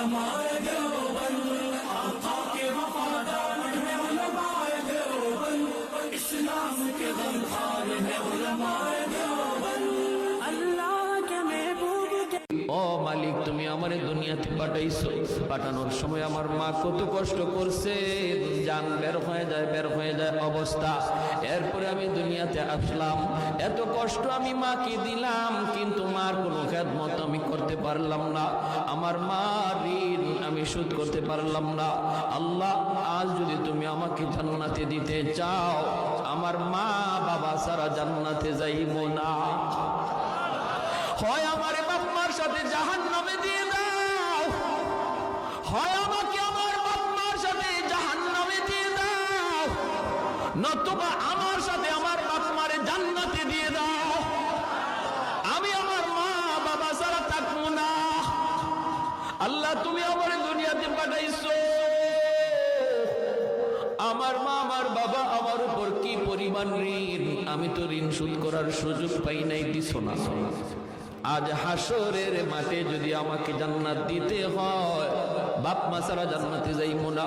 उलमाए देवबंद, आका के वफादार हैं उलमाए देवबंद, इस्लाम के गमखार हैं उलमाए देवबंद। अल्लाह के महबूब के ও মালিক, তুমি আমারে দুনিয়াতে পাঠাইছো, পাঠানোর সময় আমার মা কত কষ্ট করছে, জান বের হয়ে যায় অবস্থা। এরপরে আমি দুনিয়াতে আসলাম, এত কষ্ট আমি মাকে দিলাম, কিন্তু মার কোনো খেদমত আমি করতে পারলাম না, আমার মার ঋণ আমি শোধ করতে পারলাম না। আল্লাহ, আজ যদি তুমি আমাকে জান্নাতে দিতে চাও, আমার মা বাবা সারা জান্নাতে যাইবো না, হয় আমার বাপ মার সাথে জাহান্নামে দিয়ে দাও, হয় আমাকে আমার বাপ মার সাথে জাহান্নামে দিয়ে দাও, নতুবা আমার সাথে আমার বাপ মারে জান্নাতে দিয়ে দাও। আমি আমার মা বাবা ছাড়া থাকবো না। আল্লাহ, তুমি আমার দুনিয়াতে পাঠাইছো, আমার মা আমার বাবা আমার উপর কি পরিমাণ ঋণ, আমি তো ঋণ শোধ করার সুযোগ পাই নাই, দিছো না। আজ হাসরের মাঠে যদি আমাকে জান্নাত দিতে হয়, বাপ মা ছাড়া জান্নাতে যাইবো না।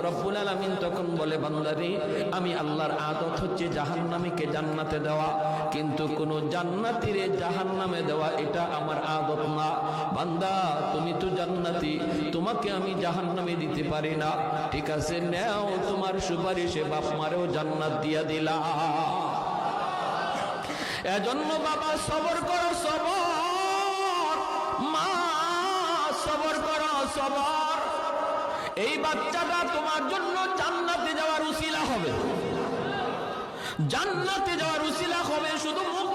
রব্বুল আলামিন তখন বলে, বান্দারে, আমি আল্লাহর আদত হচ্ছে জাহান্নামীকে জান্নাতে দেওয়া, কিন্তু কোন জান্নাতীরে জাহান্নামে দেওয়া এটা আমার আদত না। বান্দা, তুমি তো জান্নাতি, তোমাকে আমি জাহান্নামে দিতে পারি না, ঠিক আছে, নেও তোমার সুপারিশে বাপ মারেও জান্নাত দিয়া দিলা। এজন্য বাবা সবর করো, সবর, মা সবর করো, সবর। এই বাচ্চাটা তোমার জন্য জান্নাতে যাওয়ার উসিলা হবে, জান্নাতে যাওয়ার উসিলা হবে, শুধু মুখ